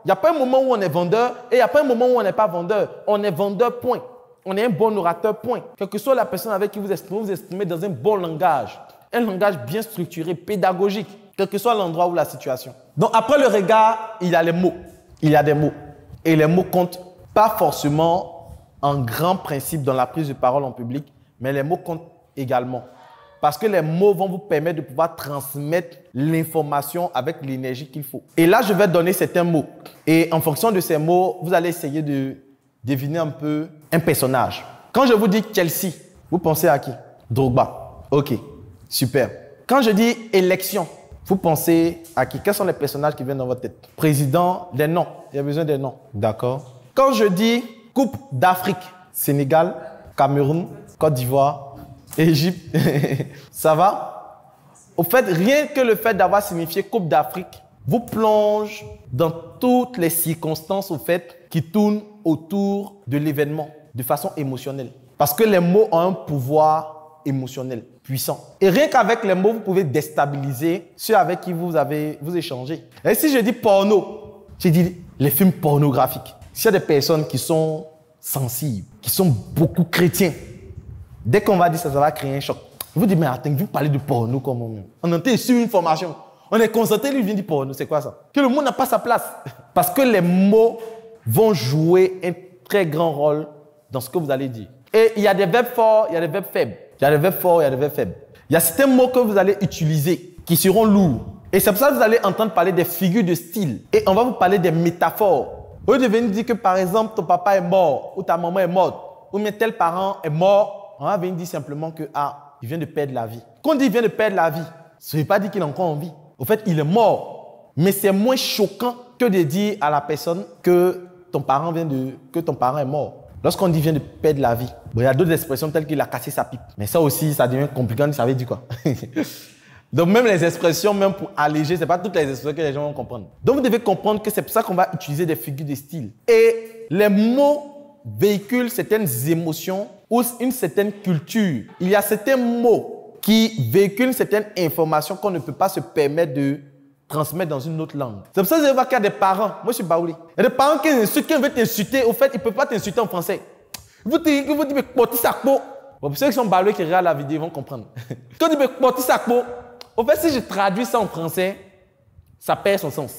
Il n'y a pas un moment où on est vendeur et il n'y a pas un moment où on n'est pas vendeur. On est vendeur, point. On est un bon orateur, point. Quelle que soit la personne avec qui vous exprimez dans un bon langage. Un langage bien structuré, pédagogique, quel que soit l'endroit ou la situation. Donc, après le regard, il y a les mots. Il y a des mots. Et les mots comptent pas forcément en grand principe dans la prise de parole en public, mais les mots comptent également. Parce que les mots vont vous permettre de pouvoir transmettre l'information avec l'énergie qu'il faut. Et là, je vais donner certains mots. Et en fonction de ces mots, vous allez essayer de deviner un peu un personnage. Quand je vous dis Chelsea, vous pensez à qui? Drogba. Ok, super. Quand je dis élection, vous pensez à qui? Quels sont les personnages qui viennent dans votre tête? Président, des noms. Il y a besoin des noms. D'accord. Quand je dis Coupe d'Afrique, Sénégal, Cameroun, Côte d'Ivoire, Égypte, ça va? Au fait, rien que le fait d'avoir signifié Coupe d'Afrique vous plonge dans toutes les circonstances au fait qui tournent autour de l'événement de façon émotionnelle. Parce que les mots ont un pouvoir émotionnel puissant. Et rien qu'avec les mots, vous pouvez déstabiliser ceux avec qui vous échangez. Et si je dis porno, je dis les films pornographiques. S'il y a des personnes qui sont sensibles, qui sont beaucoup chrétiens, dès qu'on va dire ça, ça va créer un choc. Vous dites, mais attends, vous parlez de porno comme moi-même. On était sur une formation. On est concentré, lui vient dire porno, c'est quoi ça? Que le mot n'a pas sa place. Parce que les mots vont jouer un très grand rôle dans ce que vous allez dire. Et il y a des verbes forts, il y a des verbes faibles. Il y a des verbes forts, il y a des verbes faibles. Il y a certains mots que vous allez utiliser qui seront lourds. Et c'est pour ça que vous allez entendre parler des figures de style. Et on va vous parler des métaphores. Vous devez nous dire que par exemple, ton papa est mort ou ta maman est morte ou bien tel parent est mort. On va venir dire simplement que il vient de perdre la vie. Quand on dit qu'il vient de perdre la vie, ça ne veut pas dire qu'il est encore en vie. Au fait, il est mort. Mais c'est moins choquant que de dire à la personne que ton parent est mort. Lorsqu'on dit vient de perdre la vie, il y a d'autres expressions telles qu'il a cassé sa pipe. Mais ça aussi, ça devient compliqué. Ça veut dire quoi? Donc même les expressions, même pour alléger, ce n'est pas toutes les expressions que les gens vont comprendre. Donc vous devez comprendre que c'est pour ça qu'on va utiliser des figures de style. Et les mots véhiculent certaines émotions ou une certaine culture. Il y a certains mots qui véhiculent certaines informations qu'on ne peut pas se permettre de transmettre dans une autre langue. C'est pour ça que je vois qu'il y a des parents. Moi, je suis baoulé. Il y a des parents qui insultent, qui veulent t'insulter. Au fait, ils ne peuvent pas t'insulter en français. Ils vont dire, mais porter sa peau. Pour ceux qui sont baoulés, qui regardent la vidéo, ils vont comprendre. Quand ils disent, porter sa peau. Au fait, si je traduis ça en français, ça perd son sens.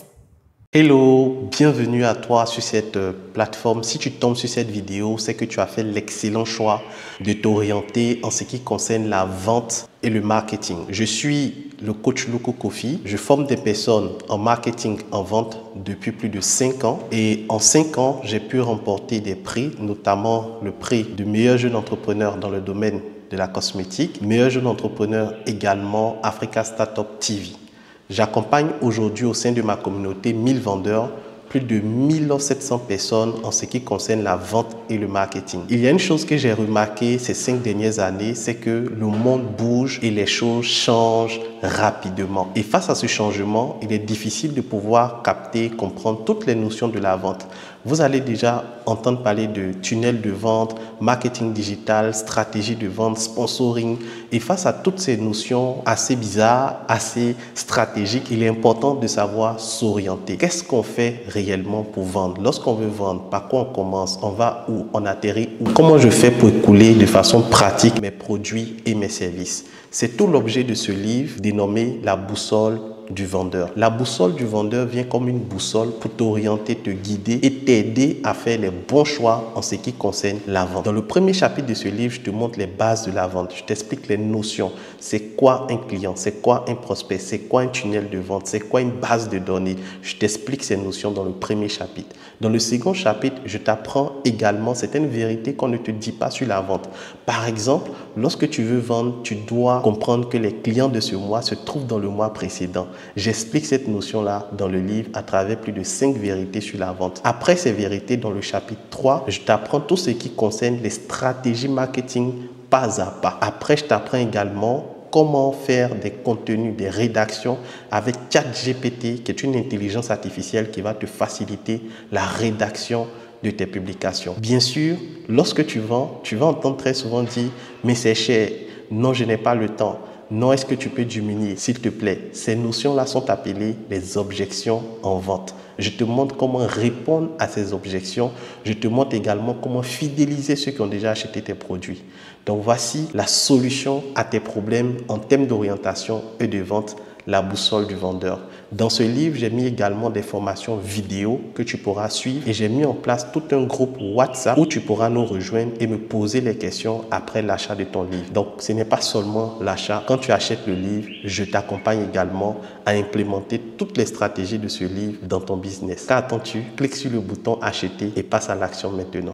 Hello, bienvenue à toi sur cette plateforme. Si tu tombes sur cette vidéo, c'est que tu as fait l'excellent choix de t'orienter en ce qui concerne la vente et le marketing. Je suis le coach Loco Kofi. Je forme des personnes en marketing, en vente depuis plus de 5 ans. Et en 5 ans, j'ai pu remporter des prix, notamment le prix du meilleur jeune entrepreneur dans le domaine de la cosmétique, meilleur jeune entrepreneur également Africa Startup TV. J'accompagne aujourd'hui au sein de ma communauté 1000 vendeurs, plus de 1700 personnes en ce qui concerne la vente et le marketing. Il y a une chose que j'ai remarqué ces 5 dernières années, c'est que le monde bouge et les choses changent rapidement. Et face à ce changement, il est difficile de pouvoir capter, comprendre toutes les notions de la vente. Vous allez déjà entendre parler de tunnel de vente, marketing digital, stratégie de vente, sponsoring. Et face à toutes ces notions assez bizarres, assez stratégiques, il est important de savoir s'orienter. Qu'est-ce qu'on fait réellement pour vendre? Lorsqu'on veut vendre, par quoi on commence? On va où? On atterrit où? Comment je fais pour écouler de façon pratique mes produits et mes services? C'est tout l'objet de ce livre dénommé La boussole du vendeur. La boussole du vendeur vient comme une boussole pour t'orienter, te guider et t'aider à faire les bons choix en ce qui concerne la vente. Dans le premier chapitre de ce livre, je te montre les bases de la vente. Je t'explique les notions. C'est quoi un client? C'est quoi un prospect? C'est quoi un tunnel de vente? C'est quoi une base de données? Je t'explique ces notions dans le premier chapitre. Dans le second chapitre, je t'apprends également certaines vérités qu'on ne te dit pas sur la vente. Par exemple, lorsque tu veux vendre, tu dois comprendre que les clients de ce mois se trouvent dans le mois précédent. J'explique cette notion-là dans le livre à travers plus de 5 vérités sur la vente. Après ces vérités, dans le chapitre 3, je t'apprends tout ce qui concerne les stratégies marketing pas à pas. Après, je t'apprends également comment faire des contenus, des rédactions avec ChatGPT, qui est une intelligence artificielle qui va te faciliter la rédaction de tes publications. Bien sûr, lorsque tu vends, tu vas entendre très souvent dire « mais c'est cher, non, je n'ai pas le temps ». Non, est-ce que tu peux diminuer? S'il te plaît, ces notions-là sont appelées les objections en vente. Je te montre comment répondre à ces objections. Je te montre également comment fidéliser ceux qui ont déjà acheté tes produits. Donc, voici la solution à tes problèmes en termes d'orientation et de vente, la boussole du vendeur. Dans ce livre, j'ai mis également des formations vidéo que tu pourras suivre et j'ai mis en place tout un groupe WhatsApp où tu pourras nous rejoindre et me poser les questions après l'achat de ton livre. Donc, ce n'est pas seulement l'achat. Quand tu achètes le livre, je t'accompagne également à implémenter toutes les stratégies de ce livre dans ton business. Qu'attends-tu? Clique sur le bouton acheter et passe à l'action maintenant.